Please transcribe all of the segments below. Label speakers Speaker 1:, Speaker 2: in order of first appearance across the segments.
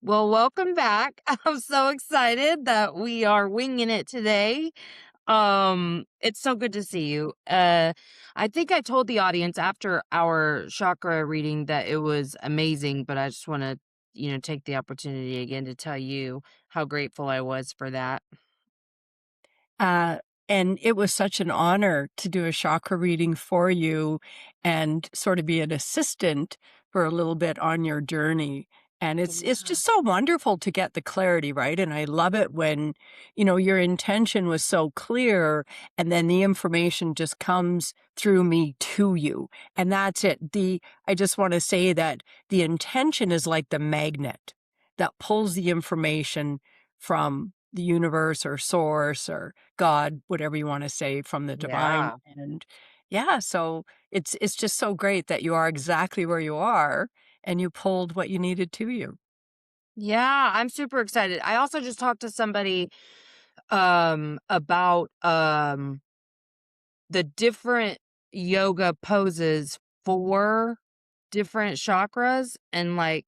Speaker 1: Well, welcome back. I'm so excited that we are winging it today. It's so good to see you. I think I told the audience after our chakra reading that it was amazing, but I just want to, take the opportunity again to tell you how grateful I was for that.
Speaker 2: Uh, and it was such an honor to do a chakra reading for you and sort of be an assistant for a little bit on your journey. And it's
Speaker 1: Yeah.
Speaker 2: just so wonderful to get the clarity, right? And I love it when, your intention was so clear and then the information just comes through me to you. And that's it. I just want to say that the intention is like the magnet that pulls the information from the universe or source or God, whatever you wanna say, from the divine,
Speaker 1: Yeah.
Speaker 2: and yeah, so it's just so great that you are exactly where you are, and you pulled what you needed to you.
Speaker 1: Yeah, I'm super excited. I also just talked to somebody about the different yoga poses for different chakras, and like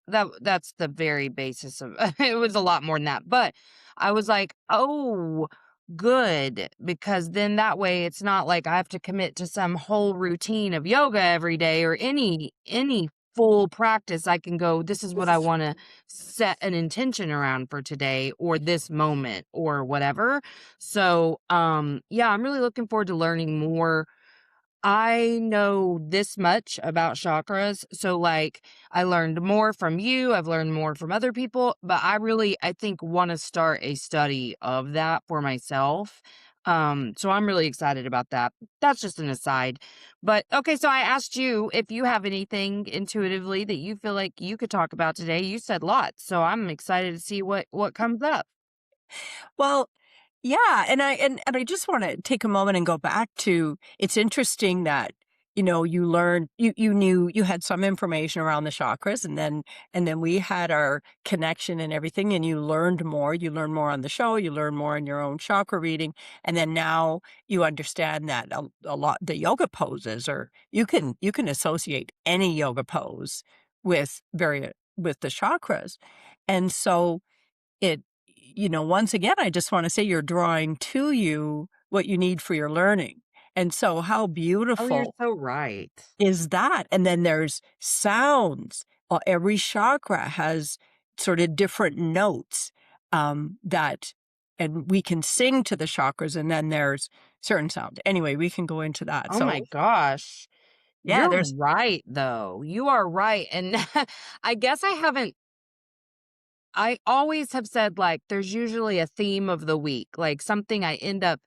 Speaker 1: that's the very basis of it. Was a lot more than that, but I was like, "Oh, good," because then that way it's not like I have to commit to some whole routine of yoga every day or any full practice. I can go, "This is what I wanna set an intention around for today or this moment," or whatever. So, yeah, I'm really looking forward to learning more. I know this much about chakras. So, like, I learned more from you. I've learned more from other people, but I think, want to start a study of that for myself. So I'm really excited about that. That's just an aside. But okay, so I asked you if you have anything intuitively that you feel like you could talk about today. You said lots, so I'm excited to see what comes up.
Speaker 2: Well, yeah, and I just wanna take a moment and go back to it's interesting that, you learned you knew you had some information around the chakras, and then we had our connection and everything, and you learned more on the show, you learned more in your own chakra reading, and then now you understand that a lot the yoga poses or you can associate any yoga pose with the chakras, and so once again, I just wanna say you're drawing to you what you need for your learning, and so how
Speaker 1: Oh, you're
Speaker 2: beautiful
Speaker 1: so right.
Speaker 2: is that? And then there's sounds. Every chakra has sort of different notes, that and we can sing to the chakras, and then there's certain sounds. Anyway, we can go into that.
Speaker 1: Oh my
Speaker 2: So,
Speaker 1: gosh.
Speaker 2: yeah,
Speaker 1: You're
Speaker 2: there's
Speaker 1: right, though. You are right, and I guess I always have said, like, there's usually a theme of the week, like, something I end up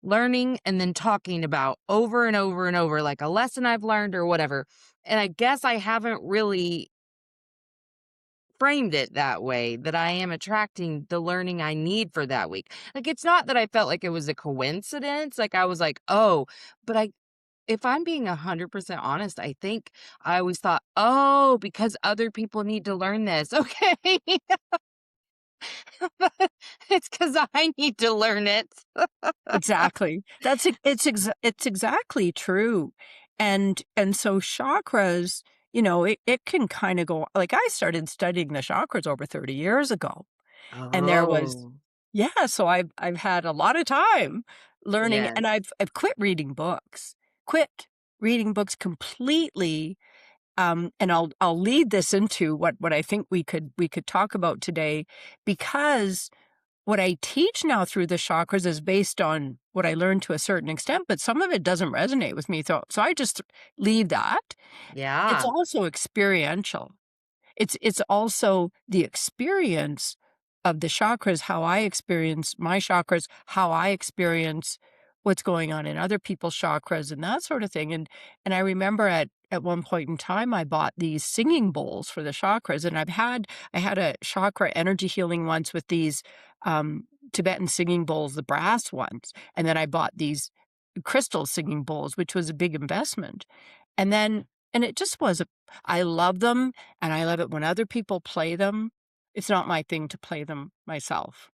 Speaker 1: learning and then talking about over and over and over, like a lesson I've learned or whatever, and I guess I haven't really framed it that way, that I am attracting the learning I need for that week. Like, it's not that I felt like it was a coincidence, like, I was like, "Oh," but I if I'm being 100% honest, I think I always thought, "Oh, because other people need to learn this." Okay. But it's because I need to learn it.
Speaker 2: exactly. It's exactly true. And so chakras, it can kinda go like, I started studying the chakras over 30 years ago, and there was
Speaker 1: Oh,
Speaker 2: yeah, so I've had a lot of time learning,
Speaker 1: yes.
Speaker 2: and I've quit reading books completely, and I'll lead this into what I think we could talk about today because what I teach now through the chakras is based on what I learned to a certain extent, but some of it doesn't resonate with me, so I just leave that. It's
Speaker 1: Yeah.
Speaker 2: also experiential. It's also the experience of the chakras, how I experience my chakras, how I experience what's going on in other people's chakras and that sort of thing, and I remember at one point in time, I bought these singing bowls for the chakras, and I had a chakra energy healing once with these, Tibetan singing bowls, the brass ones, and then I bought these crystal singing bowls, which was a big investment, and it just was I love them, and I love it when other people play them. It's not my thing to play them myself.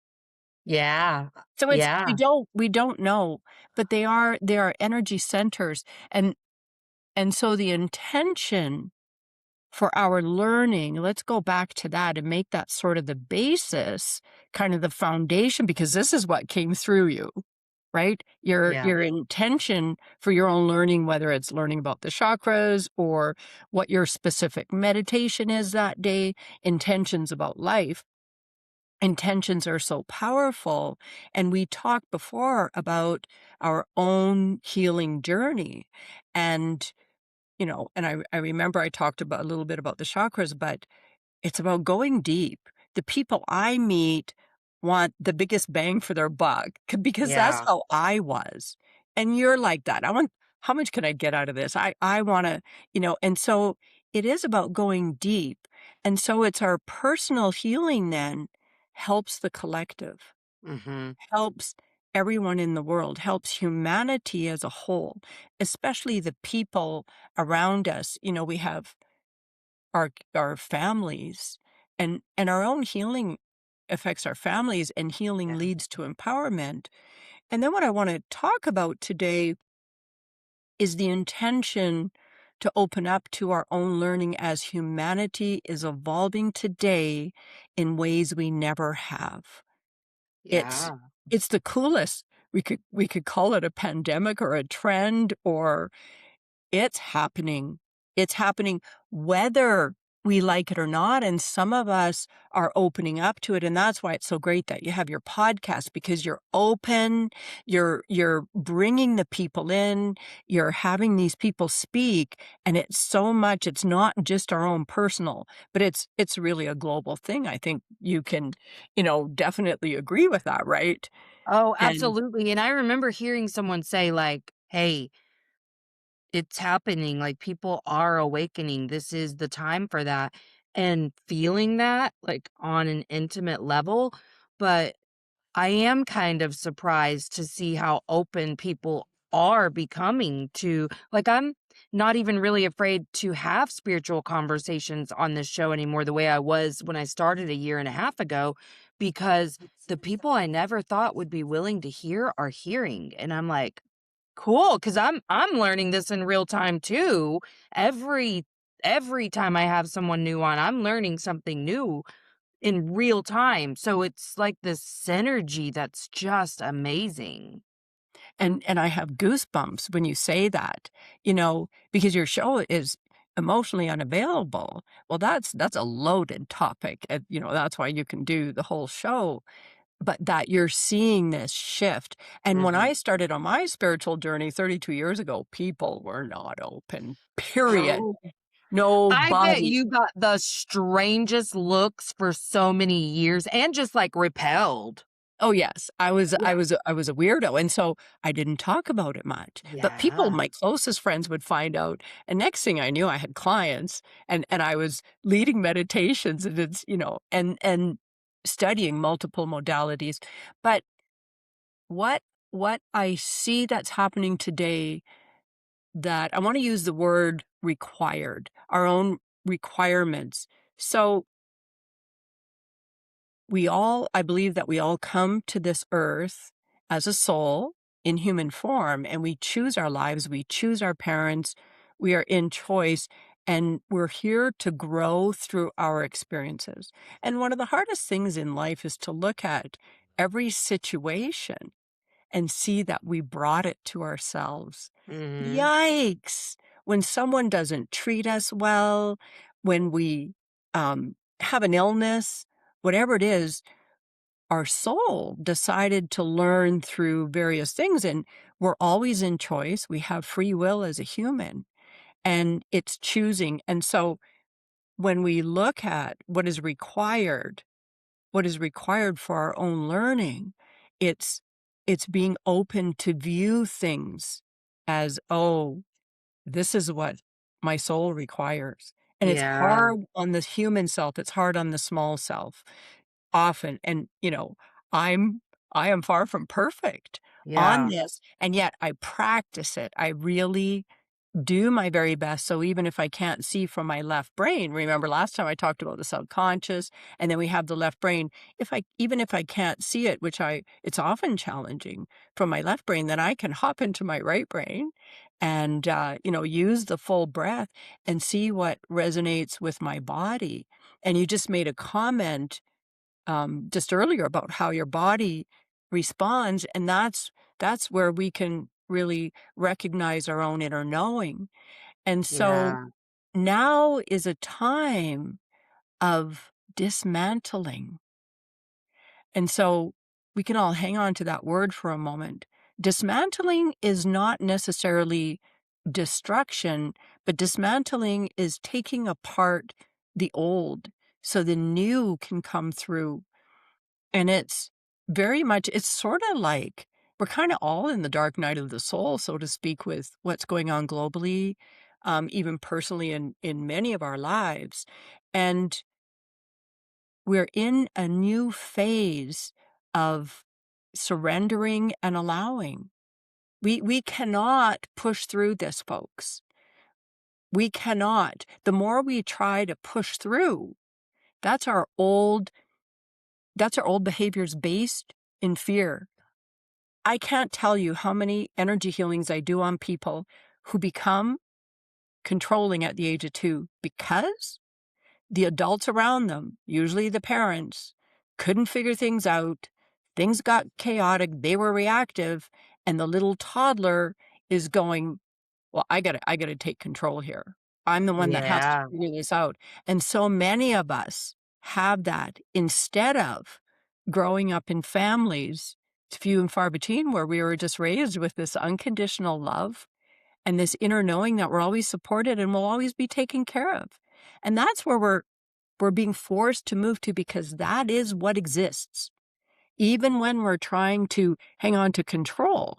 Speaker 1: Yeah.
Speaker 2: So it's
Speaker 1: Yeah.
Speaker 2: we don't know, but they are energy centers, and so the intention for our learning, let's go back to that and make that sort of the basis, kind of the foundation, because this is what came through you, right?
Speaker 1: Yeah.
Speaker 2: Your intention for your own learning, whether it's learning about the chakras or what your specific meditation is that day, intentions about life. Intentions are so powerful. And we talked before about our own healing journey. And, and I remember I talked about a little bit about the chakras, but it's about going deep. The people I meet want the biggest bang for their buck because that's
Speaker 1: Yeah.
Speaker 2: how I was. And you're like that. I want, how much can I get out of this? I want to, and so it is about going deep. And so it's our personal healing then helps the collective,
Speaker 1: Mhm.
Speaker 2: helps everyone in the world, helps humanity as a whole, especially the people around us. We have our families, and our own healing affects our families, and healing
Speaker 1: Yeah.
Speaker 2: leads to empowerment. And then what I want to talk about today is the intention to open up to our own learning as humanity is evolving today in ways we never have. It's
Speaker 1: Yeah.
Speaker 2: it's the coolest. We could call it a pandemic or a trend, or it's happening. It's happening whether we like it or not, and some of us are opening up to it, and that's why it's so great that you have your podcast, because you're open, you're bringing the people in, you're having these people speak, and it's so much, it's not just our own personal, but it's really a global thing. I think you can, definitely agree with that, right?
Speaker 1: Oh,
Speaker 2: And
Speaker 1: absolutely, and I remember hearing someone say, like, "Hey, it's happening, like, people are awakening, this is the time for that," and feeling that, like, on an intimate level, but I am kind of surprised to see how open people are becoming to like, I'm not even really afraid to have spiritual conversations on this show anymore the way I was when I started a year and a half ago, because the people I never thought would be willing to hear are hearing, and I'm like, "Cool, because I'm learning this in real time too. Every every time I have someone new on, I'm learning something new in real time, so it's like this synergy that's just amazing."
Speaker 2: and I have goosebumps when you say that, because your show is emotionally unavailable. Well, that's a loaded topic. And, that's why you can do the whole show. But that you're seeing this shift. And when
Speaker 1: Mhm.
Speaker 2: I started on my spiritual journey 32 years ago, people were not open, period.
Speaker 1: Oh. I bet
Speaker 2: Nobody.
Speaker 1: you got the strangest looks for so many years and just, like, repelled.
Speaker 2: Oh, yes. I was
Speaker 1: Yeah.
Speaker 2: I was I was a weirdo, and so I didn't talk about it much, but people,
Speaker 1: Yeah.
Speaker 2: my closest friends, would find out, and next thing I knew, I had clients, and I was leading meditations, and it's, and studying multiple modalities. But what what I see that's happening today, that I wanna use the word required, our own requirements. So I believe that we all come to this earth as a soul in human form, and we choose our lives, we choose our parents, we are in choice, and we're here to grow through our experiences. And one of the hardest things in life is to look at every situation and see that we brought it to ourselves.
Speaker 1: Mhm.
Speaker 2: Yikes! When someone doesn't treat us well, when we have an illness, whatever it is, our soul decided to learn through various things, and we're always in choice. We have free will as a human, and it's choosing. And so when we look at what is required for our own learning, it's it's being open to view things as, oh, this is what my soul requires. And it's
Speaker 1: Yeah.
Speaker 2: hard on the human self, it's hard on the small self often. And, I'm I am far from perfect on
Speaker 1: Yeah.
Speaker 2: this, and yet I practice it. I really do my very best. So even if I can't see from my left brain, remember last time I talked about the subconscious, and then we have the left brain. Even if I can't see it, which it's often challenging from my left brain, then I can hop into my right brain and, use the full breath and see what resonates with my body. And you just made a comment, just earlier about how your body responds, and that's where we can really recognize our own inner knowing. And so
Speaker 1: Yeah.
Speaker 2: now is a time of dismantling. And so we can all hang on to that word for a moment. Dismantling is not necessarily destruction, but dismantling is taking apart the old so the new can come through. And it's very much, it's sort of like we're kind of all in the dark night of the soul, so to speak, with what's going on globally, even personally in many of our lives. And we're in a new phase of surrendering and allowing. We cannot push through this, folks. We cannot. The more we try to push through, that's our old that's our old behaviors based in fear. I can't tell you how many energy healings I do on people who become controlling at the age of 2 because the adults around them, usually the parents, couldn't figure things out. Things got chaotic. They were reactive. And the little toddler is going, well, I gotta take control here. I'm the one that has to
Speaker 1: Yeah.
Speaker 2: figure this out. And so many of us have that instead of growing up in families, it's few and far between, where we were just raised with this unconditional love and this inner knowing that we're always supported and will always be taken care of. And that's where we're being forced to move to because that is what exists. Even when we're trying to hang on to control,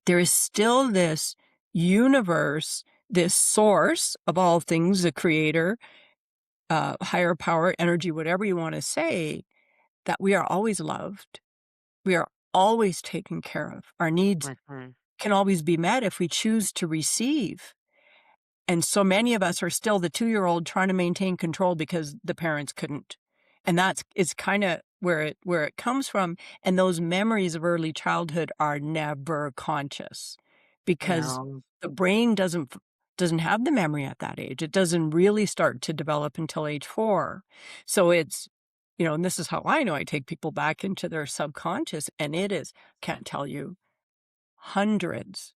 Speaker 2: there is still this universe, this source of all things, the creator, higher power, energy, whatever you want to say, that we are always loved. We are always taken care of. Our needs
Speaker 1: Mhm.
Speaker 2: can always be met if we choose to receive. And so many of us are still the 2-year-old trying to maintain control because the parents couldn't. And that's it's kinda where it comes from, and those memories of early childhood are never conscious because
Speaker 1: No.
Speaker 2: the brain doesn't have the memory at that age. It doesn't really start to develop until age 4. So it's and this is how I know I take people back into their subconscious, and it is can't tell you, hundreds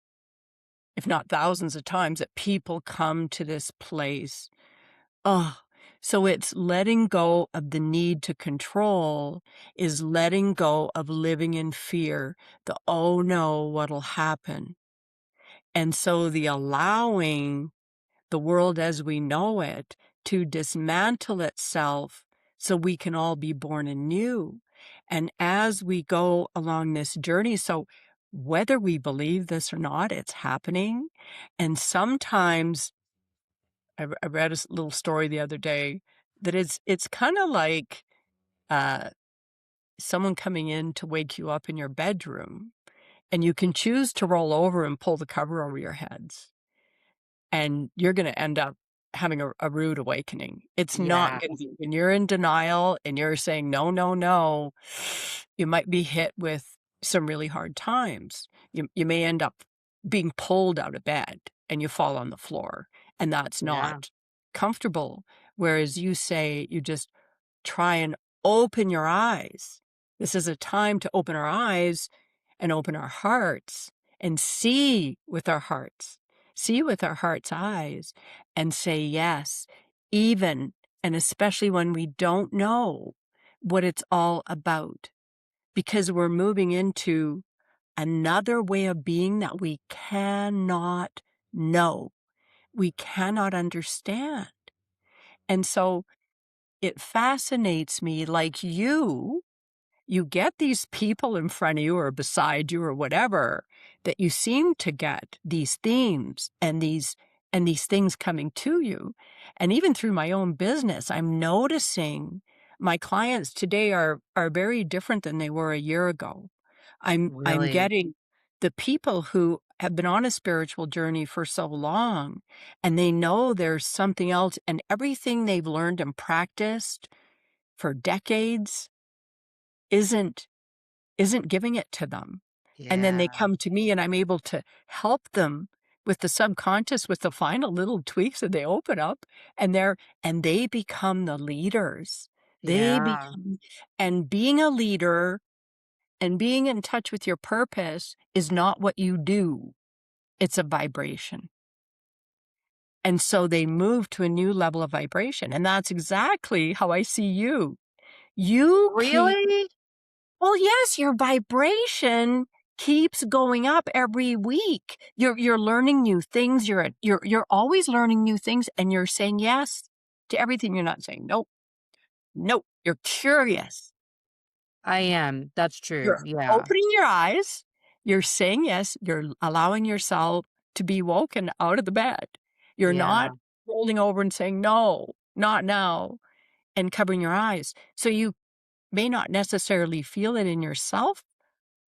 Speaker 2: if not thousands of times that people come to this place. Oh, so it's letting go of the need to control, is letting go of living in fear, the oh no, what'll happen. And so the allowing the world as we know it to dismantle itself so we can all be born anew. And as we go along this journey, so whether we believe this or not, it's happening. And sometimes I read a little story the other day that it's kind of like uh, someone coming in to wake you up in your bedroom, and you can choose to roll over and pull the cover over your heads and you're gonna end up having a rude awakening. It's not
Speaker 1: Yeah.
Speaker 2: gonna be when you're in denial and you're saying, "No, no, no," you might be hit with some really hard times. You may end up being pulled out of bed and you fall on the floor, and that's
Speaker 1: Yeah.
Speaker 2: not comfortable. Whereas you say you just try and open your eyes. This is a time to open our eyes and open our hearts and see with our hearts, see with our heart's eyes and say yes, even and especially when we don't know what it's all about, because we're moving into another way of being that we cannot know, we cannot understand. And so it fascinates me like you get these people in front of you or beside you or whatever that you seem to get these themes and these things coming to you. And even through my own business, I'm noticing my clients today are very different than they were a year ago. I'm
Speaker 1: Really.
Speaker 2: getting the people who have been on a spiritual journey for so long and they know there's something else and everything they've learned and practiced for decades isn't giving it to them. And then they
Speaker 1: Yeah.
Speaker 2: come to me and I'm able to help them with the subconscious, with the final little tweaks, and they open up and they become the leaders. They
Speaker 1: Yeah.
Speaker 2: become and being a leader and being in touch with your purpose is not what you do, it's a vibration. And so they move to a new level of vibration, and that's exactly how I see you. You keep
Speaker 1: Really?
Speaker 2: Well, yes, your vibration keeps going up every week. You're learning new things, you're always learning new things, and you're saying yes to everything. You're not saying nope, nope. You're curious.
Speaker 1: I am. That's true.
Speaker 2: You're
Speaker 1: Yeah.
Speaker 2: opening your eyes, you're saying yes, you're allowing yourself to be woken out of the bed. You're not
Speaker 1: Yeah.
Speaker 2: rolling over and saying, "No, not now," and covering your eyes. So you may not necessarily feel it in yourself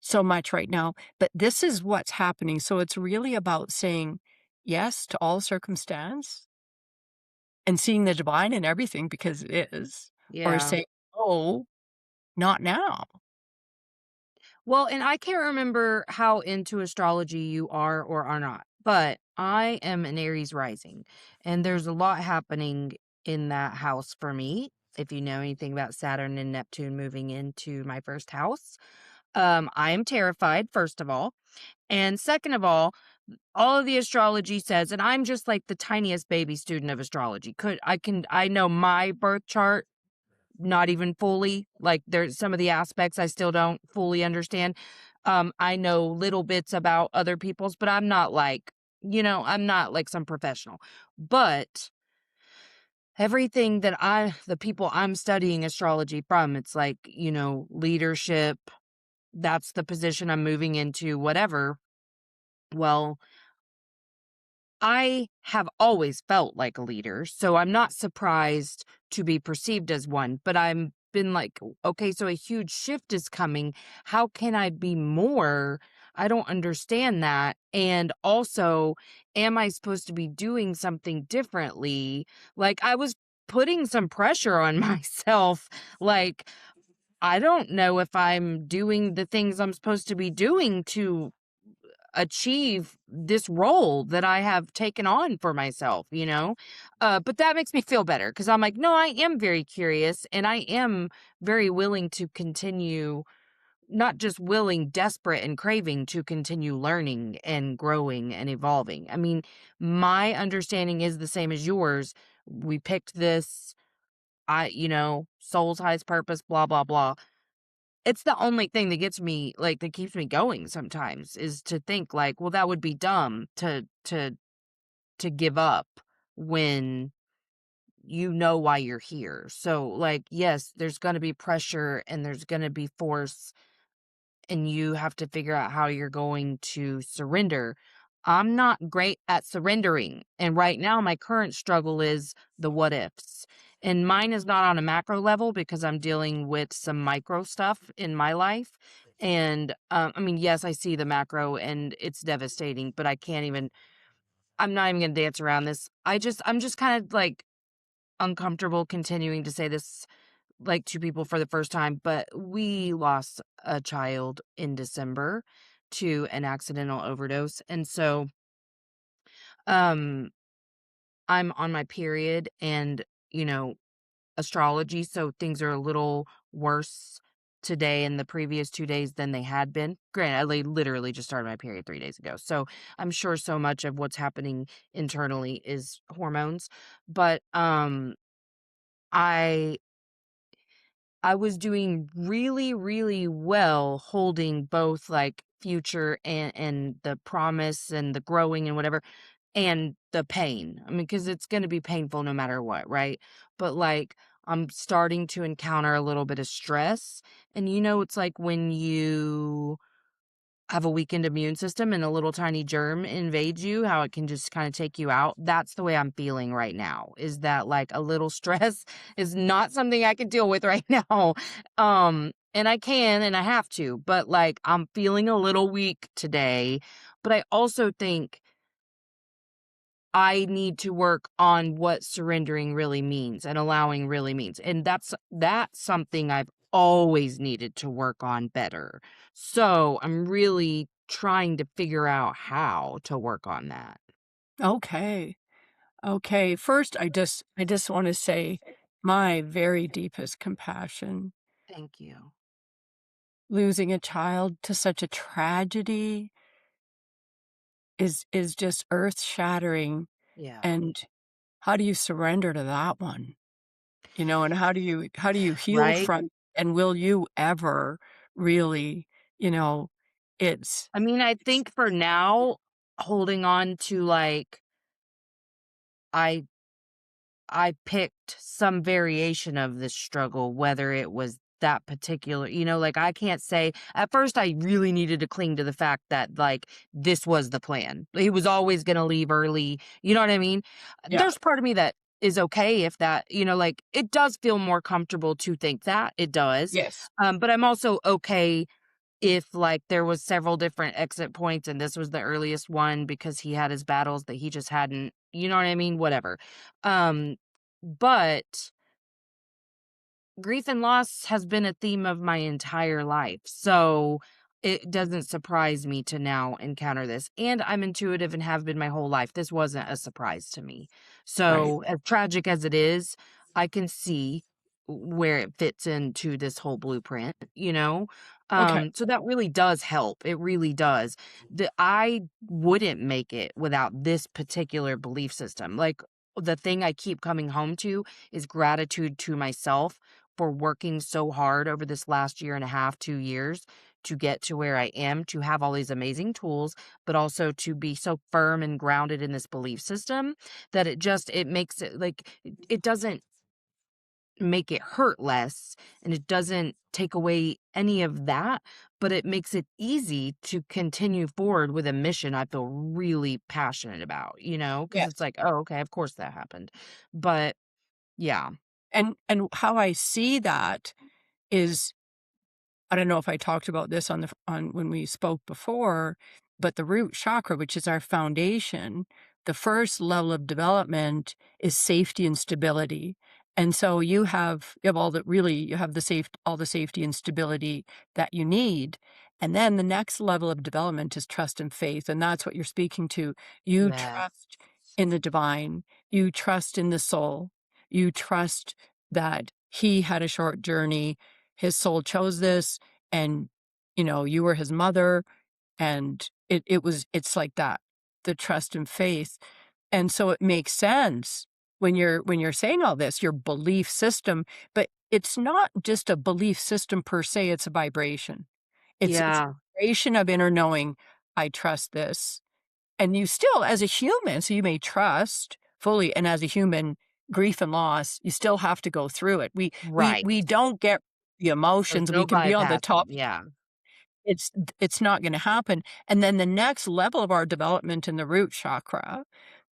Speaker 2: so much right now, but this is what's happening. So it's really about saying yes to all circumstance and seeing the divine in everything because it is, or
Speaker 1: Yeah.
Speaker 2: saying, "Oh, not now."
Speaker 1: Well, and I can't remember how into astrology you are or are not, but I am an Aries rising, and there's a lot happening in that house for me. If you know anything about Saturn and Neptune moving into my first house, I am terrified, first of all. And second of all of the astrology says, and I'm just like the tiniest baby student of astrology. I know my birth chart not even fully, like, there's some of the aspects I still don't fully understand. I know little bits about other people's, but I'm not like, I'm not like some professional. But everything that the people I'm studying astrology from, it's like, leadership, that's the position I'm moving into, whatever. Well, I have always felt like a leader, so I'm not surprised to be perceived as one, but I'm been like, okay, so a huge shift is coming. How can I be more? I don't understand that. And also, am I supposed to be doing something differently? Like, I was putting some pressure on myself. Like, I don't know if I'm doing the things I'm supposed to be doing to achieve this role that I have taken on for myself, you know? But that makes me feel better because I'm like, no, I am very curious and I am very willing to continue, not just willing, desperate and craving to continue learning and growing and evolving. I mean, my understanding is the same as yours. We picked this, soul's highest purpose, blah, blah, blah. It's the only thing that gets me like, that keeps me going sometimes is to think like, well, that would be dumb to give up when you know why you're here. So, like, yes, there's gonna be pressure and there's gonna be force and you have to figure out how you're going to surrender. I'm not great at surrendering. And right now, my current struggle is the what ifs. And mine is not on a macro level because I'm dealing with some micro stuff in my life. And I mean, yes, I see the macro and it's devastating, but I'm not even going to dance around this. I'm just kind of like uncomfortable continuing to say this like 2 people for the first time, but we lost a child in December to an accidental overdose, and so, um, I'm on my period and, astrology, so things are a little worse today and the previous 2 days than they had been. Granted, literally just started my period 3 days ago, so I'm sure so much of what's happening internally is hormones, but, I I was doing really, really well holding both like future and the promise and the growing and whatever and the pain. I mean, because it's going to be painful no matter what, right? But like I'm starting to encounter a little bit of stress. And it's like when you have a weakened immune system and a little tiny germ invades you, how it can just kind of take you out. That's the way I'm feeling right now. Is that like a little stress is not something I can deal with right now. And I can and I have to, but like I'm feeling a little weak today. But I also think I need to work on what surrendering really means and allowing really means. And that's something I've always needed to work on better. So, I'm really trying to figure out how to work on that.
Speaker 2: Okay. Okay. First, I just wanna say my very deepest compassion.
Speaker 1: Thank you.
Speaker 2: Losing a child to such a tragedy is just earth-shattering,
Speaker 1: Yeah.
Speaker 2: and how do you surrender to that one? You know, and how do you heal
Speaker 1: Right?
Speaker 2: from and will you ever really, you know, it's
Speaker 1: I mean, I
Speaker 2: it's
Speaker 1: think for now, holding on to, like, I I picked some variation of this struggle, whether it was that particular, like, I can't say at first I really needed to cling to the fact that, like, this was the plan. He was always gonna leave early, you know what I mean?
Speaker 2: yeah,
Speaker 1: There's part of me that is okay if that, like, it does feel more comfortable to think that, it does.
Speaker 2: yes,
Speaker 1: But I'm also okay if, like, there was several different exit points and this was the earliest one because he had his battles that he just hadn't, you know what I mean? Whatever. But grief and loss has been a theme of my entire life, so it doesn't surprise me to now encounter this, and I'm intuitive and have been my whole life. This wasn't a surprise to me.
Speaker 2: right,
Speaker 1: So, as tragic as it is, I can see where it fits into this whole blueprint, you know?
Speaker 2: okay,
Speaker 1: So that really does help, it really does. I wouldn't make it without this particular belief system, like, the thing I keep coming home to is gratitude to myself for working so hard over this last year and a half, 2 years to get to where I am, to have all these amazing tools, but also to be so firm and grounded in this belief system that it makes it like it doesn't make it hurt less and it doesn't take away any of that, but it makes it easy to continue forward with a mission I feel really passionate about, because it's
Speaker 2: yes.
Speaker 1: like, "Oh, okay, of course that happened." But yeah.
Speaker 2: And how I see that is I don't know if I talked about this on on when we spoke before, but the root chakra, which is our foundation, the first level of development is safety and stability. And so you have all the really you have the safe all the safety and stability that you need. And then the next level of development is trust and faith. And that's what you're speaking to. You
Speaker 1: Yes.
Speaker 2: trust in the divine, you trust in the soul, you trust that he had a short journey, his soul chose this, and, you were his mother, and it's like that, the trust and faith, and so it makes sense when you're saying all this, your belief system, but it's not just a belief system per se, it's a vibration. It's a
Speaker 1: Yeah.
Speaker 2: vibration of inner knowing, "I trust this," and you still as a human, so you may trust fully, and as a human, grief and loss, you still have to go through it.
Speaker 1: Right.
Speaker 2: We don't get the
Speaker 1: There's
Speaker 2: emotions, we
Speaker 1: no
Speaker 2: can be on the
Speaker 1: bypassing,
Speaker 2: top.
Speaker 1: yeah.
Speaker 2: It's not gonna happen, and then the next level of our development in the root chakra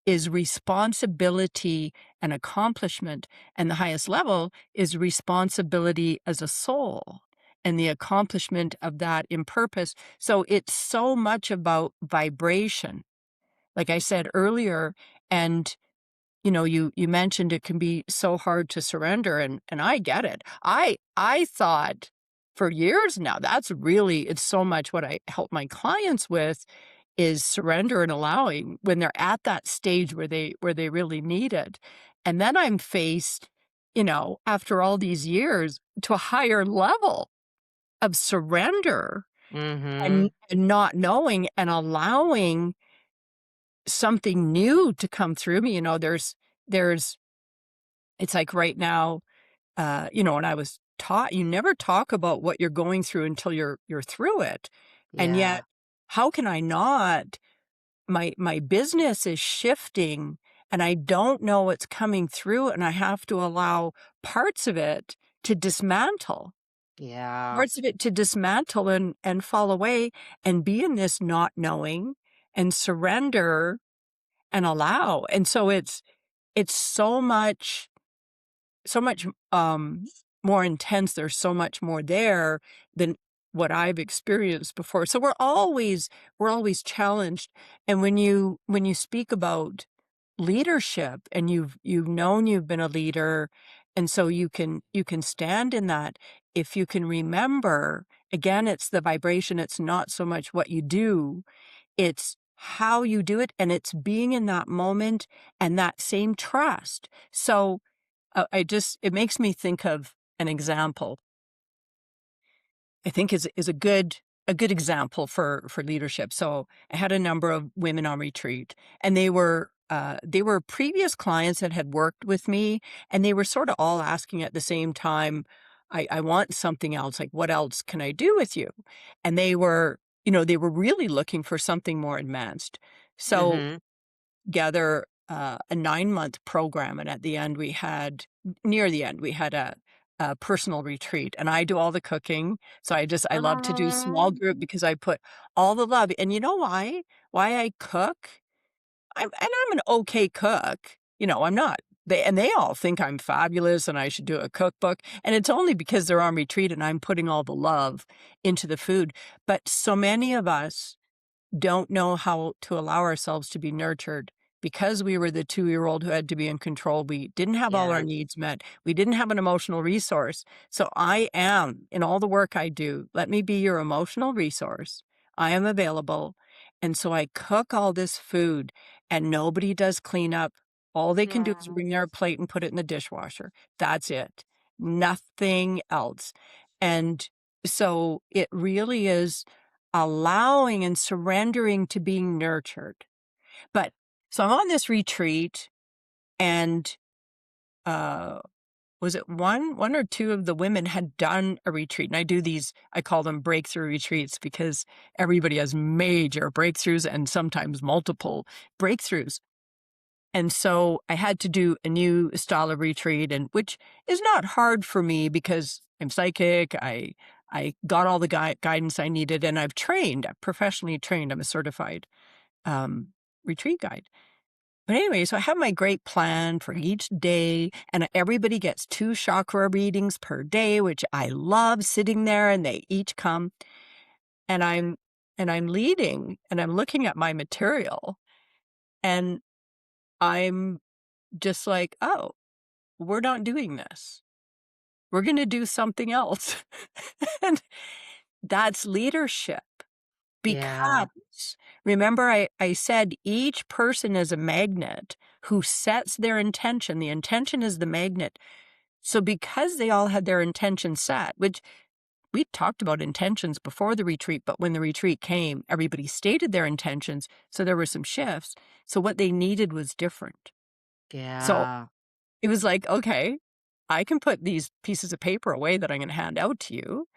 Speaker 2: is responsibility and accomplishment, and the highest level is responsibility as a soul and the accomplishment of that in purpose. So it's so much about vibration, like I said earlier, and you mentioned it can be so hard to surrender, and I get it. I thought for years now, that's really it's so much what I help my clients with is surrender and allowing when they're at that stage where they really need it. And then I'm faced, after all these years to a higher level of surrender
Speaker 1: Mhm.
Speaker 2: and not knowing and allowing something new to come through me. There's it's like right now, when I was taught, you never talk about what you're going through until you're through it. And
Speaker 1: Yeah.
Speaker 2: yet, how can I not? My business is shifting and I don't know what's coming through, and I have to allow parts of it to dismantle.
Speaker 1: Yeah.
Speaker 2: Parts of it to dismantle and fall away and be in this not knowing and surrender and allow. And so it's so much, more intense, there's so much more there than what I've experienced before. So we're always challenged, and when you speak about leadership and you've known you've been a leader, and so you can stand in that, if you can remember, again, it's the vibration, it's not so much what you do, it's how you do it, and it's being in that moment and that same trust. So, I just it makes me think of an example I think is a good example for leadership. So I had a number of women on retreat, and they were previous clients that had worked with me, and they were sort of all asking at the same time, I want something else. Like, what else can I do with you? And they were, they were really looking for something more advanced. So
Speaker 1: Mhm.
Speaker 2: together a 9-month program, and at the end we had near the end we had a personal retreat, and I do all the cooking. So I love to do small
Speaker 1: Aw.
Speaker 2: group because I put all the love. And you know why I cook? I'm an okay cook. I'm not. They all think I'm fabulous and I should do a cookbook. And it's only because they're on retreat and I'm putting all the love into the food. But so many of us don't know how to allow ourselves to be nurtured because we were the 2-year-old who had to be in control. We didn't have all our
Speaker 1: Yes.
Speaker 2: needs met. We didn't have an emotional resource. So I am, in all the work I do, let me be your emotional resource. I am available. And so I cook all this food and nobody does clean up. All they can do is
Speaker 1: Aw.
Speaker 2: bring their plate and put it in the dishwasher. That's it. Nothing else. And so it really is allowing and surrendering to being nurtured. But so I'm on this retreat and uh was it one or two of the women had done a retreat, and I do these, I call them breakthrough retreats because everybody has major breakthroughs and sometimes multiple breakthroughs. And so I had to do a new style of retreat, and which is not hard for me because I'm psychic. I got all the guidance I needed, and I'm professionally trained. I'm a certified um, retreat guide. But anyway, so I have my great plan for each day, and everybody gets 2 chakra readings per day, which I love sitting there, and they each come, and I'm leading, and I'm looking at my material, and I'm just like, oh, we're not doing this. We're going to do something else. And that's leadership.
Speaker 1: Yeah.
Speaker 2: Because remember, I said each person is a magnet who sets their intention. The intention is the magnet. So because they all had their intention set, which we talked about intentions before the retreat, but when the retreat came, everybody stated their intentions. So there were some shifts. So what they needed was different. So
Speaker 1: Yeah.
Speaker 2: it was like, okay, I can put these pieces of paper away that I'm going to hand out to you.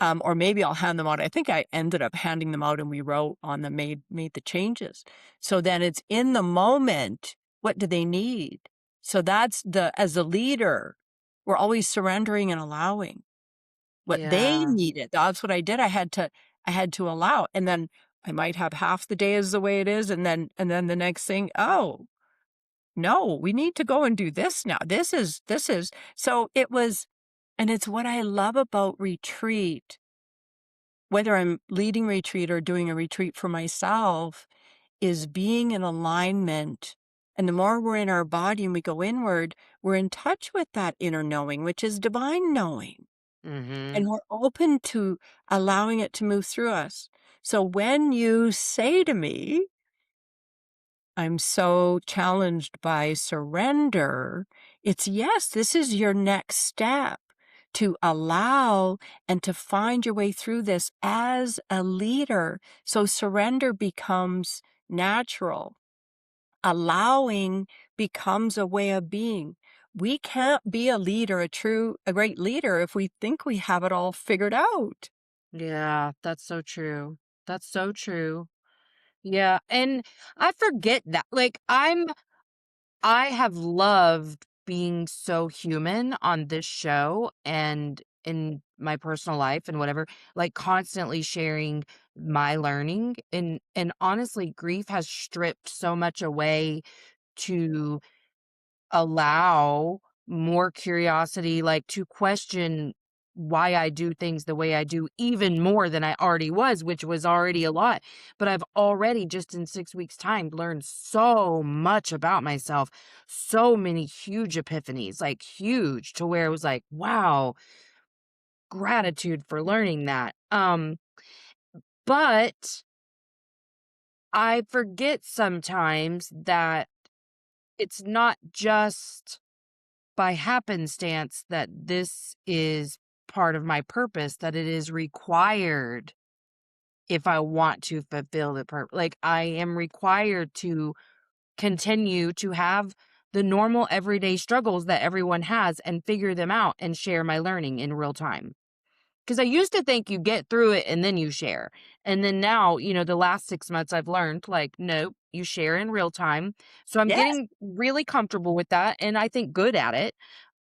Speaker 2: Or maybe I'll hand them out. I think I ended up handing them out and we wrote on them, made the changes. So then it's in the moment, what do they need? So that's as a leader, we're always surrendering and allowing what they
Speaker 1: Yeah.
Speaker 2: needed. That's what I did. I had to allow. And then I might have half the day is the way it is. And then the next thing, oh, no, we need to go and do this now. This is so it was, and it's what I love about retreat, whether I'm leading retreat or doing a retreat for myself, is being in alignment. And the more we're in our body and we go inward, we're in touch with that inner knowing, which is divine knowing.
Speaker 1: Mhm.
Speaker 2: And we're open to allowing it to move through us. So when you say to me, I'm so challenged by surrender. It's yes, this is your next step to allow and to find your way through this as a leader. So surrender becomes natural. Allowing becomes a way of being. We can't be a leader, a great leader if we think we have it all figured out.
Speaker 1: Yeah, that's so true. That's so true. Yeah, and I forget that. Like, I have loved being so human on this show and in my personal life and whatever, like constantly sharing my learning, and honestly, grief has stripped so much away to allow more curiosity, like, to question why I do things the way I do even more than I already was, which was already a lot. But I've already, just in 6 weeks' time, learned so much about myself, so many huge epiphanies, like, huge, to where it was like, "Wow." gratitude for learning that. But I forget sometimes that it's not just by happenstance that this is part of my purpose, that it is required if I want to fulfill the purpose. Like, I am required to continue to have the normal everyday struggles that everyone has and figure them out and share my learning in real time. Because I used to think you get through it and then you share. And then now, the last 6 months I've learned, like, nope, you share in real time. So I'm
Speaker 2: Yes,
Speaker 1: getting really comfortable with that and I think good at it.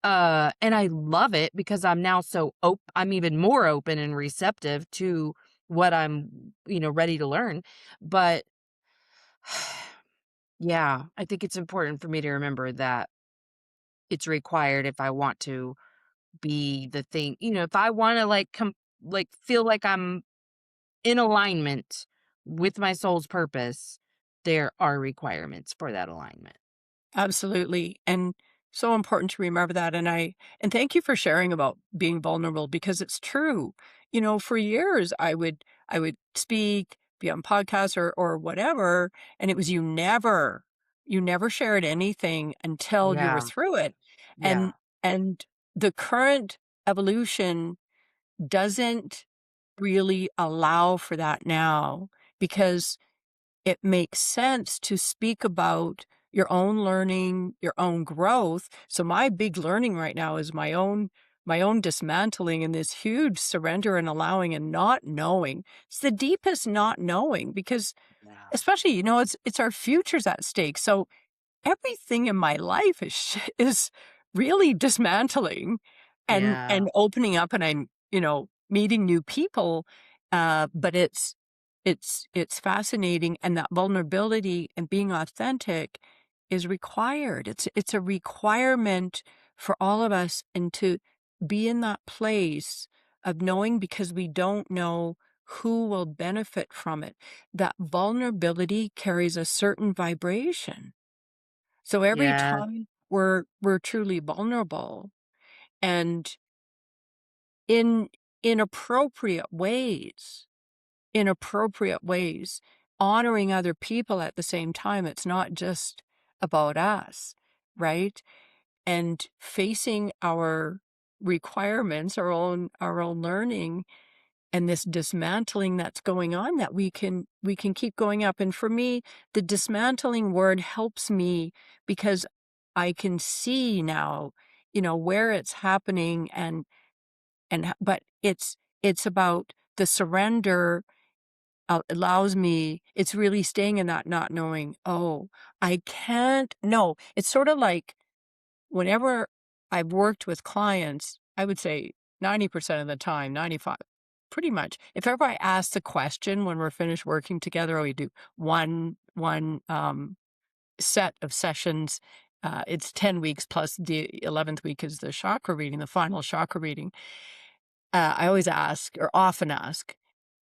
Speaker 1: And I love it because I'm now I'm even more open and receptive to what I'm, ready to learn. But yeah, I think it's important for me to remember that it's required if I want to be the thing, if I want to like feel like I'm in alignment with my soul's purpose, there are requirements for that alignment.
Speaker 2: absolutely, and so important to remember that, and thank you for sharing about being vulnerable because it's true. For years, I would speak, be on podcasts or whatever, and it was you never shared anything until you were
Speaker 1: Yeah,
Speaker 2: through it,
Speaker 1: yeah,
Speaker 2: and and the current evolution doesn't really allow for that now because it makes sense to speak about your own learning, your own growth. So my big learning right now is my own dismantling and this huge surrender and allowing and not knowing. It's the deepest not knowing because
Speaker 1: yeah,
Speaker 2: especially, it's our futures at stake. So everything in my life is really dismantling
Speaker 1: yeah,
Speaker 2: and opening up, and I'm, meeting new people, but it's fascinating, and that vulnerability and being authentic is required. It's a requirement for all of us, and to be in that place of knowing because we don't know who will benefit from it. That vulnerability carries a certain vibration. So every
Speaker 1: yeah,
Speaker 2: time we're truly vulnerable and in inappropriate ways, inappropriate ways, honoring other people at the same time, it's not just about us, right? And facing our requirements, our own learning and this dismantling that's going on that we can keep going up. And for me, the dismantling word helps me because I can see now, where it's happening, but it's about the surrender, allows me, it's really staying in that not knowing, oh, I can't no, it's sort of like whenever I've worked with clients, I would say 90% of the time, 95, pretty much. If ever I ask the question when we're finished working together, or we do one set of sessions, it's 10 weeks plus the 11th week is the chakra reading, the final chakra reading. I always ask, or often ask,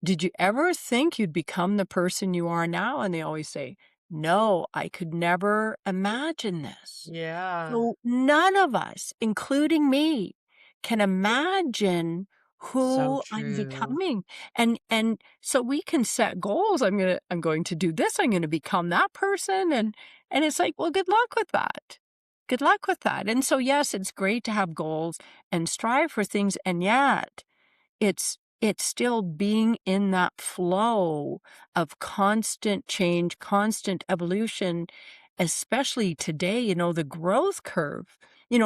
Speaker 2: did you ever think you'd become the person you are now? And they always say, no, I could never imagine this.
Speaker 1: yeah.
Speaker 2: So none of us, including me, can imagine
Speaker 1: So
Speaker 2: who I'm
Speaker 1: true.
Speaker 2: becoming. And so we can set goals. I'm going to do this. I'm going to become that person. And it's like, well, good luck with that. Good luck with that. And so yes, it's great to have goals and strive for things. And yet it's still being in that flow of constant change, constant evolution, especially today, the growth curve.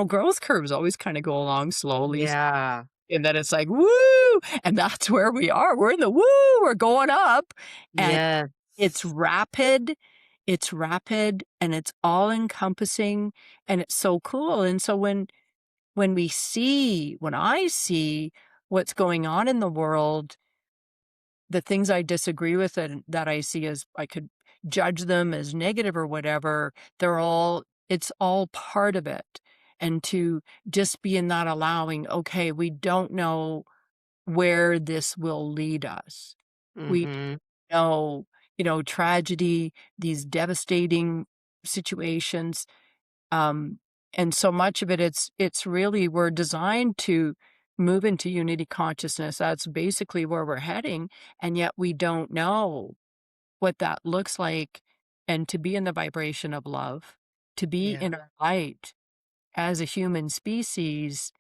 Speaker 2: Growth curves always kind of go along slowly,
Speaker 1: Yeah.
Speaker 2: and then it's like, woo! And that's where we are. We're in the woo, we're going up. And
Speaker 1: Yes.
Speaker 2: it's rapid, and it's all encompassing, and it's so cool. And so when I see what's going on in the world, the things I disagree with and that I see as I could judge them as negative or whatever, it's all part of it. And to just be in that allowing, okay, we don't know where this will lead us. We
Speaker 1: Mhm.
Speaker 2: know, tragedy, these devastating situations, um, and so much of it, it's really we're designed to move into unity consciousness. That's basically where we're heading, and yet we don't know what that looks like, and to be in the vibration of love, to be
Speaker 1: Yeah.
Speaker 2: in our light as a human species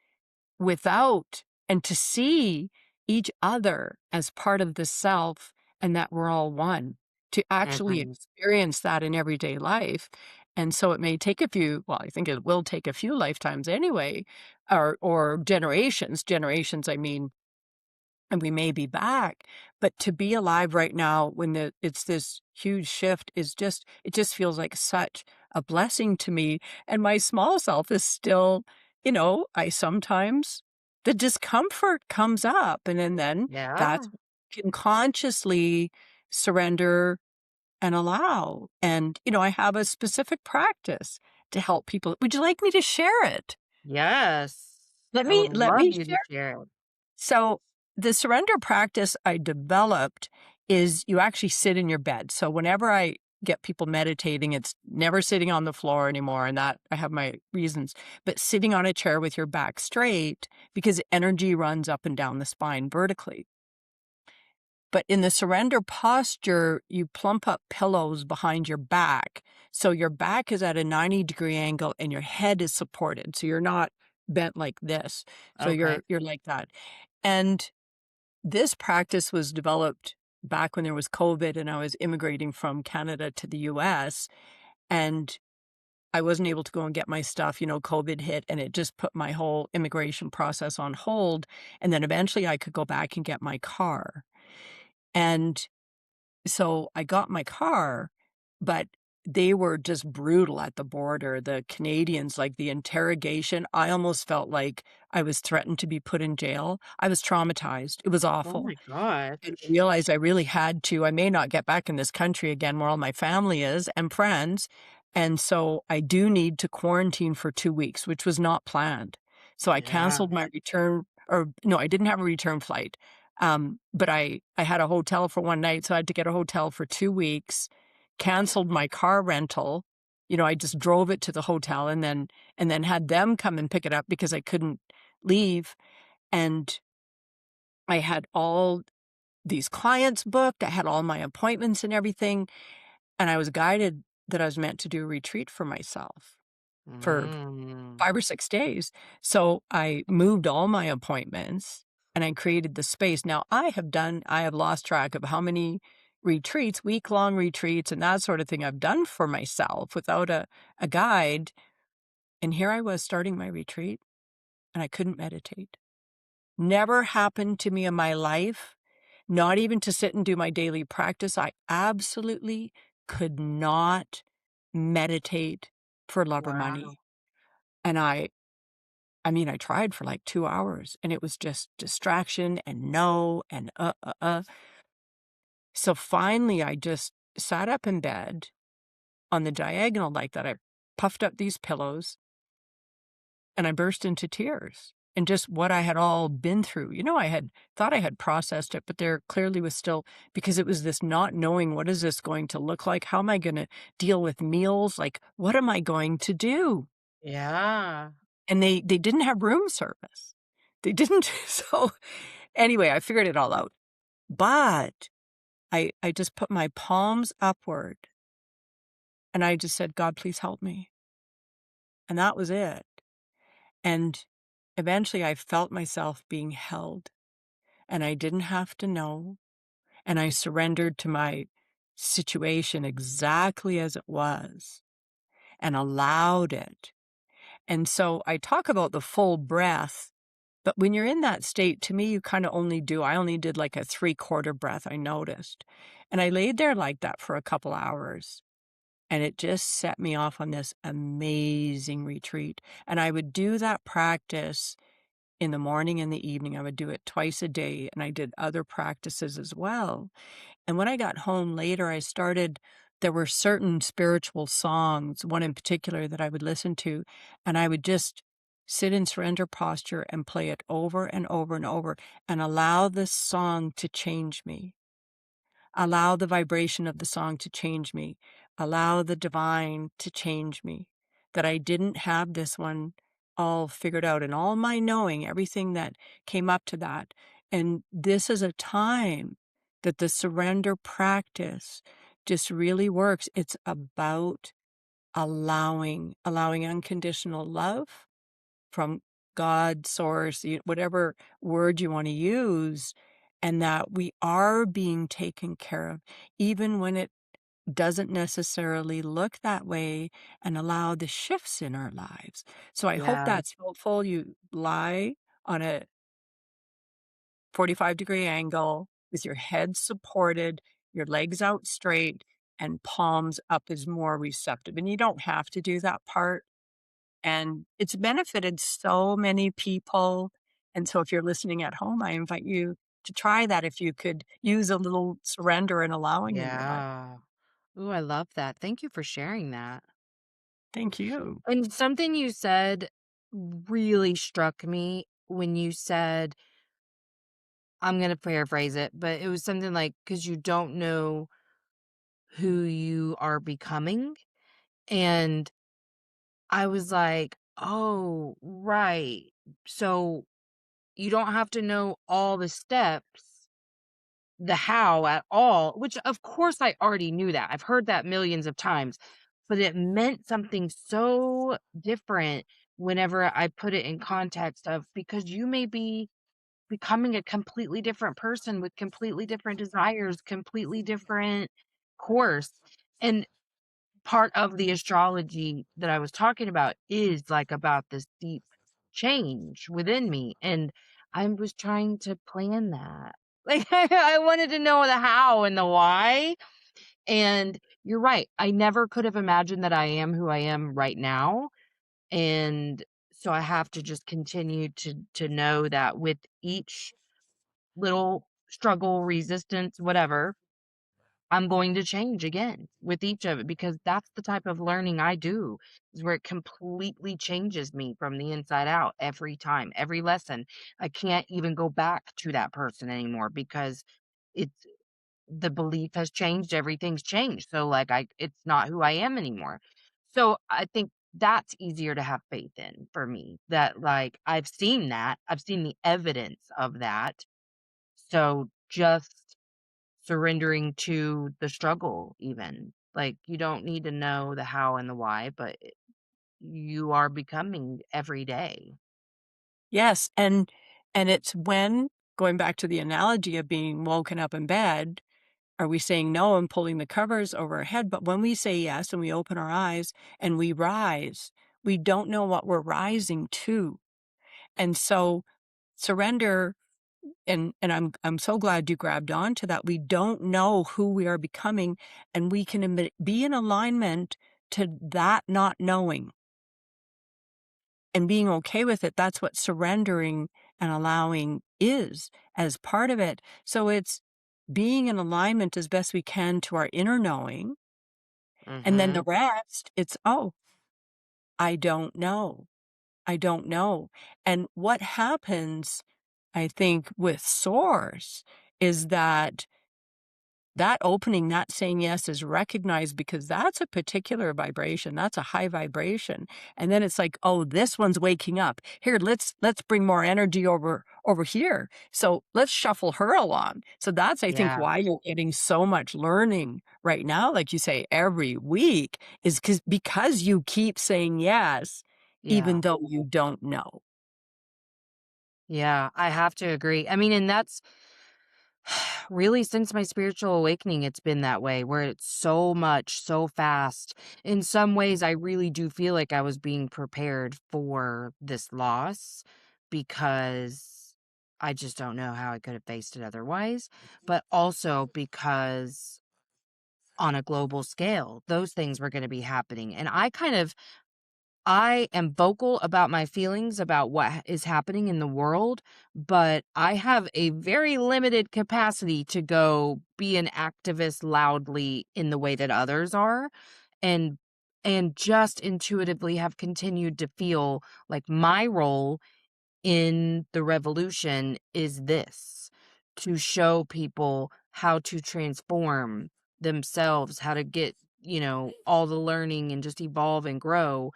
Speaker 2: without and to see each other as part of the self and that we're all one, to actually
Speaker 1: Mhm.
Speaker 2: experience that in everyday life. And so it may take a few, well, I think it will take a few lifetimes anyway, or generations, I mean, and we may be back, but to be alive right now when it's this huge shift is just it just feels like such a blessing to me, and my small self is still, I sometimes the discomfort comes up, and then that's
Speaker 1: Yeah.
Speaker 2: can consciously surrender and allow, and, I have a specific practice to help people. Would you like me to share it?
Speaker 1: Yes.
Speaker 2: Let
Speaker 1: I would
Speaker 2: me let
Speaker 1: love
Speaker 2: me
Speaker 1: you to
Speaker 2: share.
Speaker 1: share it.
Speaker 2: So, the surrender practice I developed is you actually sit in your bed. So, whenever I get people meditating, it's never sitting on the floor anymore. And that I have my reasons, but sitting on a chair with your back straight because energy runs up and down the spine vertically. But in the surrender posture, you plump up pillows behind your back. So, your back is at a 90-degree angle and your head is supported. So, you're not bent like this. So,
Speaker 1: Okay.
Speaker 2: you're like that. And this practice was developed back when there was COVID and I was immigrating from Canada to the US, and I wasn't able to go and get my stuff. COVID hit and it just put my whole immigration process on hold. And then eventually I could go back and get my car. And so I got my car, but they were just brutal at the border. The Canadians, like the interrogation, I almost felt like I was threatened to be put in jail. I was traumatized. It was
Speaker 1: Oh
Speaker 2: awful.
Speaker 1: my gosh.
Speaker 2: And I realized I really had to. I may not get back in this country again where all my family is and friends. And so I do need to quarantine for 2 weeks, which was not planned. So I
Speaker 1: Yeah.
Speaker 2: canceled my return, or no, I didn't have a return flight. But I had a hotel for one night, so I had to get a hotel for 2 weeks, canceled my car rental. I just drove it to the hotel and then had them come and pick it up because I couldn't leave. And I had all these clients booked. I had all my appointments and everything, and I was guided that I was meant to do a retreat for myself for
Speaker 1: Mm.
Speaker 2: 5 or 6 days. So I moved all my appointments and I created the space. Now I have lost track of how many retreats, week-long retreats and that sort of thing I've done for myself without a guide. And here I was starting my retreat and I couldn't meditate. Never happened to me in my life. Not even to sit and do my daily practice. I absolutely could not meditate for love or
Speaker 1: Wow.
Speaker 2: money. And I mean, I tried for like 2 hours and it was just distraction and no and So finally, I just sat up in bed on the diagonal like that. I puffed up these pillows and I burst into tears and just what I had all been through. I had thought I had processed it, but there clearly was still, because it was this not knowing, what is this going to look like? How am I going to deal with meals? Like, what am I going to do?
Speaker 1: Yeah.
Speaker 2: And they didn't have room service. They didn't. So anyway, I figured it all out. But I just put my palms upward and I just said, God, please help me. And that was it. And eventually I felt myself being held. And I didn't have to know, and I surrendered to my situation exactly as it was and allowed it. And so I talk about the full breath, but when you're in that state, to me, you kind of I only did like a three-quarter breath, I noticed. And I laid there like that for a couple hours, and it just set me off on this amazing retreat. And I would do that practice in the morning and the evening. I would do it twice a day, and I did other practices as well. And when I got home later, there were certain spiritual songs, one in particular that I would listen to, and I would just sit in surrender posture and play it over and over and over and allow this song to change me. Allow the vibration of the song to change me. Allow the divine to change me. That I didn't have this one. all figured out and all my knowing, everything that came up to that. And this is a time that the surrender practice just really works. It's about allowing unconditional love from God, source, whatever word you want to use, and that we are being taken care of, even when it doesn't necessarily look that way, and allow the shifts in our lives. So I hope
Speaker 1: Yeah.
Speaker 2: that's helpful. You lie on a 45-degree angle with your head supported, your legs out straight, and palms up is more receptive. And you don't have to do that part. And it's benefited so many people. And so if you're listening at home, I invite you to try that if you could use a little surrender and allowing in your life.
Speaker 1: Yeah. Ooh, I love that. Thank you for sharing that.
Speaker 2: Thank you.
Speaker 1: And something you said really struck me when you said, I'm going to paraphrase it, but it was something like, because you don't know who you are becoming. And I was like, oh, right. So you don't have to know all the steps, the how at all, which of course I already knew that. I've heard that millions of times, but it meant something so different whenever I put it in context of, because you may be becoming a completely different person with completely different desires, completely different course. And part of the astrology that I was talking about is like about this deep change within me. And I was trying to plan that. Like I wanted to know the how and the why. And you're right. I never could have imagined that I am who I am right now. And so I have to just continue to know that with each little struggle, resistance, whatever, I'm going to change again with each of it, because that's the type of learning I do, is where it completely changes me from the inside out every time, every lesson. I can't even go back to that person anymore because it's the belief has changed, everything's changed. So like it's not who I am anymore. So I think that's easier to have faith in for me. That like I've seen that. I've seen the evidence of that. So just surrendering to the struggle even. Like, you don't need to know the how and the why, but you are becoming every day.
Speaker 2: Yes, and it's when going back to the analogy of being woken up in bed, are we saying no and pulling the covers over our head? But when we say yes and we open our eyes and we rise, we don't know what we're rising to. And so surrender, and I'm so glad you grabbed on to that. We don't know who we are becoming, and we can be in alignment to that not knowing and being okay with it. That's what surrendering and allowing is as part of it. So it's being in alignment as best we can to our inner knowing. And then the
Speaker 1: Mhm.
Speaker 2: rest, it's, oh, I don't know. I don't know. And what happens, I think, with Source is that that opening, that saying yes is recognized because that's a particular vibration. That's a high vibration. And then it's like, oh, this one's waking up. Here, let's bring more energy over here. So let's shuffle her along. So that's, I think,
Speaker 1: Yeah.
Speaker 2: why you're getting so much learning right now, like you say, every week, is because you keep saying yes, even
Speaker 1: Yeah.
Speaker 2: though you don't know.
Speaker 1: Yeah, I have to agree. I mean, and that's really since my spiritual awakening, it's been that way where it's so much, so fast. In some ways, I really do feel like I was being prepared for this loss because I just don't know how I could have faced it otherwise. But also because on a global scale, those things were going to be happening. And I am vocal about my feelings about what is happening in the world, but I have a very limited capacity to go be an activist loudly in the way that others are. And just intuitively have continued to feel like my role in the revolution is this: to show people how to transform themselves, how to get, all the learning and just evolve and grow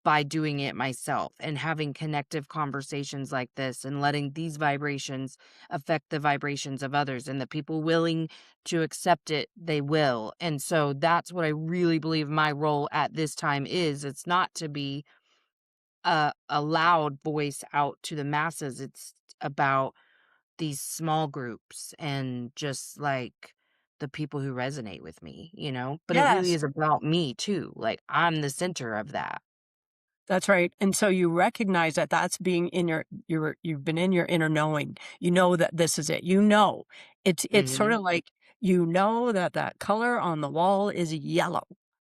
Speaker 1: by doing it myself and having connective conversations like this and letting these vibrations affect the vibrations of others, and the people willing to accept it, they will. And so that's what I really believe my role at this time is. It's not to be a loud voice out to the masses. It's about these small groups and just like the people who resonate with me, you know? But it really
Speaker 2: Yes.
Speaker 1: is about me too. Like I'm the center of that.
Speaker 2: That's right, and so you recognize that that's being in you've been in your inner knowing. You know that this is it. You know. It's sort
Speaker 1: Mhm.
Speaker 2: of like, you know that that color on the wall is yellow.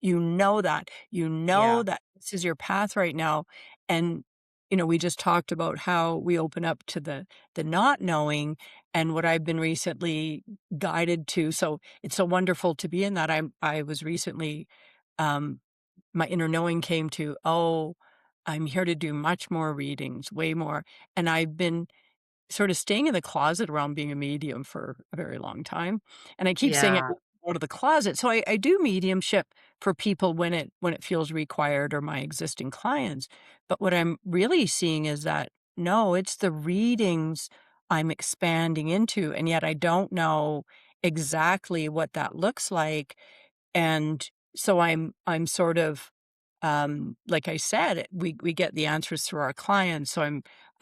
Speaker 2: You know that. You know
Speaker 1: Yeah.
Speaker 2: that this is your path right now, and, we just talked about how we open up to the not knowing, and what I've been recently guided to, so it's so wonderful to be in that. I was recently, um my inner knowing came to, "Oh, I'm here to do much more readings, way more." And I've been sort of staying in the closet around being a medium for a very long time. And I keep saying I
Speaker 1: Yeah.
Speaker 2: want to go to the closet. So I do mediumship for people when it feels required, or my existing clients. But what I'm really seeing is that no, it's the readings I'm expanding into. And yet I don't know exactly what that looks like, and so I'm sort of, like I said, we get the answers through our clients, so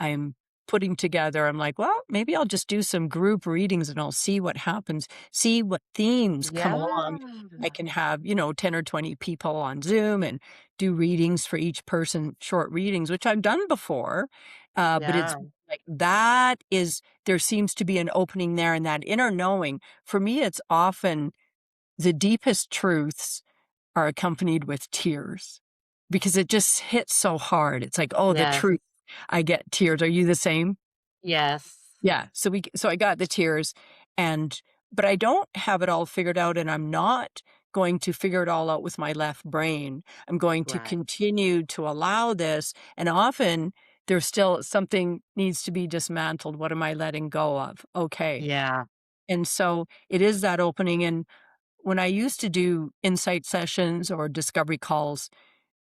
Speaker 2: I'm putting together, I'm like, "Well, maybe I'll just do some group readings and I'll see what happens, see what themes come along." I
Speaker 1: Yeah.
Speaker 2: can have, 10 or 20 people on Zoom and do readings for each person, short readings, which I've done before, but it's
Speaker 1: Yeah.
Speaker 2: like that is there seems to be an opening there, and that inner knowing, for me, it's often the deepest truths are accompanied with tears because it just hits so hard. It's like, "Oh, the
Speaker 1: Yes.
Speaker 2: truth." I get tears. Are you the same?
Speaker 1: Yes.
Speaker 2: Yeah. So I got the tears, and but I don't have it all figured out, and I'm not going to figure it all out with my left brain. I'm going to
Speaker 1: Right.
Speaker 2: continue to allow this, and often there's still something needs to be dismantled. What am I letting go of? Okay.
Speaker 1: Yeah.
Speaker 2: And so it is that opening, and when I used to do insight sessions or discovery calls,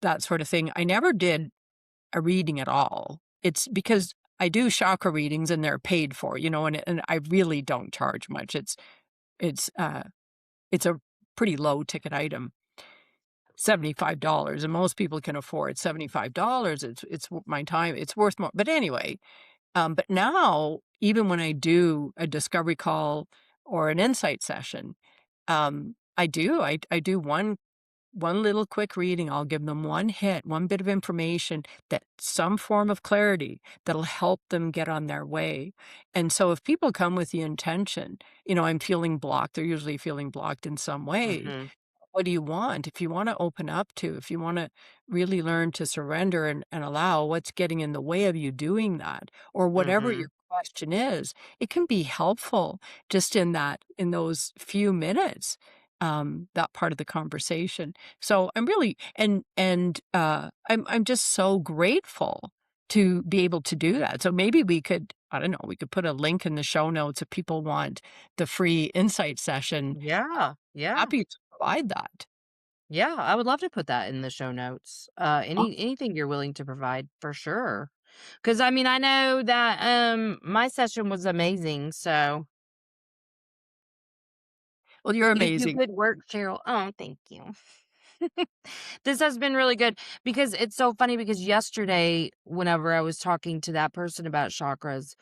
Speaker 2: that sort of thing, I never did a reading at all. It's because I do chakra readings and they're paid for, and I really don't charge much. It's uh it's a pretty low ticket item, $75, and most people can afford $75. My time. It's worth more. But anyway, but now even when I do a discovery call or an insight session, I do one little quick reading. I'll give them one hit, one bit of information, that some form of clarity that'll help them get on their way. And so if people come with the intention, I'm feeling blocked, they're usually feeling blocked in some way.
Speaker 1: Mhm.
Speaker 2: What do you want? If you want to open up to, if you want to really learn to surrender and allow what's getting in the way of you doing that, or whatever your
Speaker 1: Mhm.
Speaker 2: question is, it can be helpful just in those few minutes, that part of the conversation. So I'm really, I'm just so grateful to be able to do that. So maybe we could, I don't know, we could put a link in the show notes if people want the free insight session.
Speaker 1: Yeah. Yeah.
Speaker 2: Happy to provide that.
Speaker 1: Yeah, I would love to put that in the show notes.
Speaker 2: Oh,
Speaker 1: Anything you're willing to provide for sure. Cause I mean, I know that my session was amazing. So
Speaker 2: well, you're
Speaker 1: you do
Speaker 2: amazing.
Speaker 1: good work, Cheryl. Oh, thank you. This has been really good because it's so funny because yesterday, whenever I was talking to that person about chakras,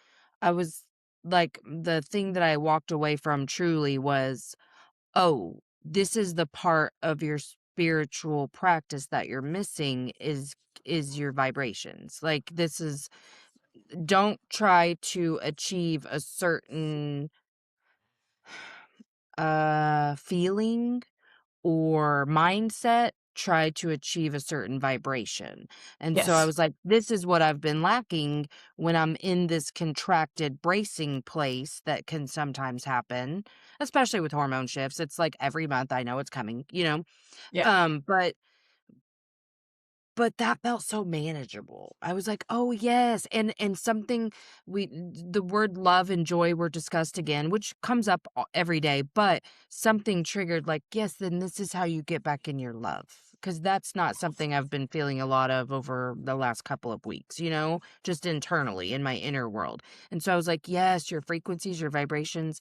Speaker 1: I was like, the thing that I walked away from truly was, oh, this is the part of your spiritual practice that you're missing is your vibrations. Like this is don't try to achieve a certain feeling or mindset, try to achieve a certain vibration. And so I
Speaker 2: Yes.
Speaker 1: was like, this is what I've been lacking when I'm in this contracted bracing place that can sometimes happen, especially with hormone shifts. It's like every month I know it's coming, you know.
Speaker 2: Yeah.
Speaker 1: But that felt so manageable. I was like, "Oh, yes," and something the word love and joy were discussed again, which comes up every day, but something triggered like, "Yes, then this is how you get back in your love." because that's not something I've been feeling a lot of over the last couple of weeks, just internally in my inner world. And so I was like, yes, your frequencies, your vibrations,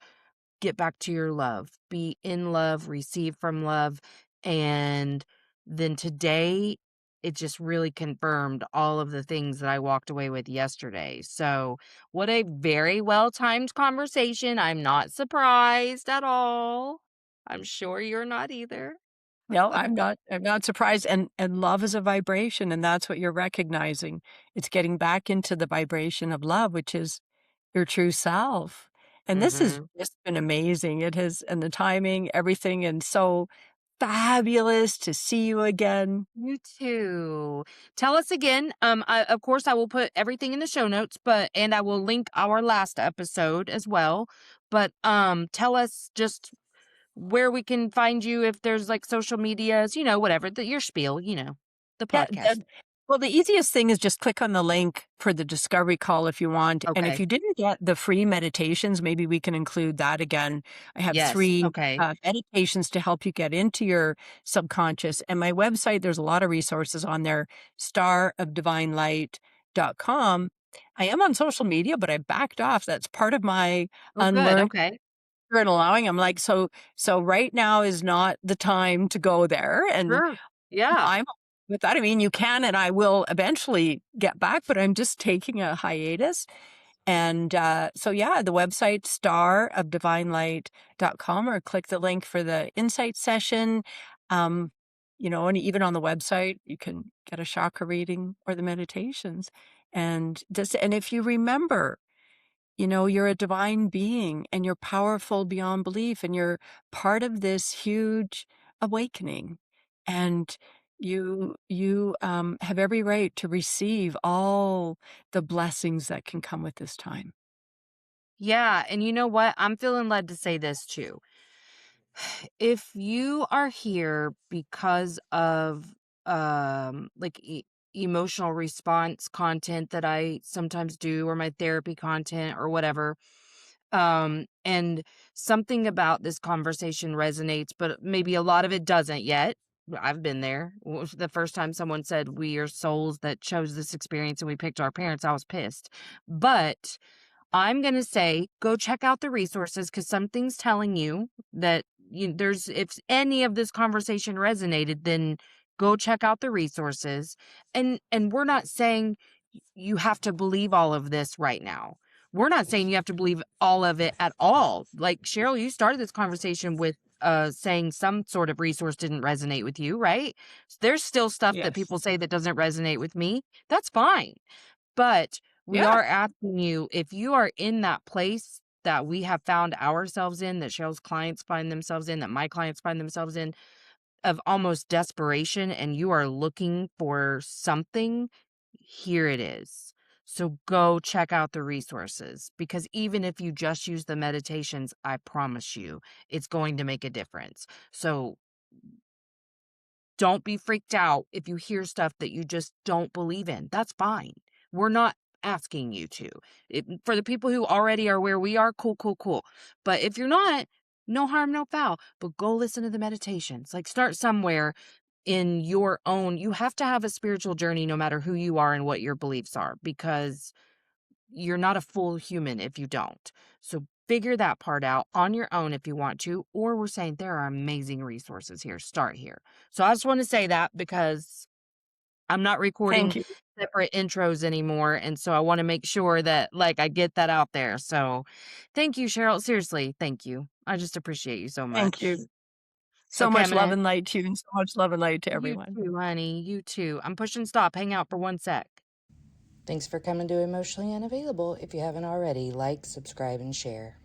Speaker 1: get back to your love, be in love, receive from love. And then today, it just really confirmed all of the things that I walked away with yesterday. So, what a very well timed conversation. I'm not surprised at all. I'm sure you're not either.
Speaker 2: No, I'm not surprised, and love is a vibration, and that's what you're recognizing. It's getting back into the vibration of love, which is your true self. And this has
Speaker 1: Hmm.
Speaker 2: just been amazing. It has, and the timing, everything, and so fabulous to see you again.
Speaker 1: You too. Tell us again. Of course, I will put everything in the show notes, and I will link our last episode as well. But tell us just where we can find you if there's like social medias, whatever, your spiel, the
Speaker 2: Yeah,
Speaker 1: podcast.
Speaker 2: well, the easiest thing is just click on the link for the discovery call if you want, and if
Speaker 1: Okay.
Speaker 2: you didn't get the free meditations, maybe we can include that again. I have
Speaker 1: Yes.
Speaker 2: 3,
Speaker 1: Okay.
Speaker 2: meditations to help you get into your subconscious, and my website, there's a lot of resources on there, starofdivinelight.com. I am on social media, but I backed off. That's part of my
Speaker 1: Oh, good.
Speaker 2: unlearned
Speaker 1: Okay.
Speaker 2: and allowing. I'm like, so right now is not the time to go there, and
Speaker 1: Sure. Yeah.
Speaker 2: I'm with that. I mean, you can and I will eventually get back, but I'm just taking a hiatus. And so, yeah, the website starofdivinelight.com, or click the link for the insight session. Um, and even on the website, you can get a chakra reading or the meditations. And if you remember, you're a divine being and you're powerful beyond belief and you're part of this huge awakening. And you have every right to receive all the blessings that can come with this time.
Speaker 1: Yeah. And you know what? I'm feeling led to say this too. If you are here because of like emotional response content that I sometimes do, or my therapy content or whatever, and something about this conversation resonates, but maybe a lot of it doesn't yet. I've been there. The first time someone said we are souls that chose this experience and we picked our parents, I was pissed. But I'm gonna say, go check out the resources, because something's telling you that there's, if any of this conversation resonated, then go check out the resources. And we're not saying you have to believe all of this right now. We're not saying you have to believe all of it at all. Like Cheryl, you started this conversation with saying some sort of resource didn't resonate with you, right? There's still stuff that
Speaker 2: Yes.
Speaker 1: people say that doesn't resonate with me. That's fine. But we
Speaker 2: Yeah.
Speaker 1: are asking you, if you are in that place that we have found ourselves in, that Cheryl's clients find themselves in, that my clients find themselves in, of almost desperation, and you are looking for something, here it is. So go check out the resources, because even if you just use the meditations, I promise you it's going to make a difference. So don't be freaked out if you hear stuff that you just don't believe in. That's fine. We're not asking you to. For the people who already are where we are, cool, cool, cool. But if you're not, no harm, no foul. But go listen to the meditations. Like, start somewhere in your own. You have to have a spiritual journey no matter who you are and what your beliefs are, because you're not a full human if you don't. So figure that part out on your own if you want to, or we're saying there are amazing resources here. Start here. So I just want to say that, because I'm not recording
Speaker 2: Thank you.
Speaker 1: separate intros anymore. And so I want to make sure that like I get that out there. So thank you, Cheryl. Seriously, thank you. I just appreciate you so
Speaker 2: Thank
Speaker 1: much.
Speaker 2: you. So
Speaker 1: Okay, I'm
Speaker 2: much love
Speaker 1: gonna
Speaker 2: and light to you and so much love and light to
Speaker 1: you
Speaker 2: everyone.
Speaker 1: too, honey. You too. I'm pushing stop. Hang out for 1 sec. Thanks for coming to Emotionally Unavailable. If you haven't already, like, subscribe, and share.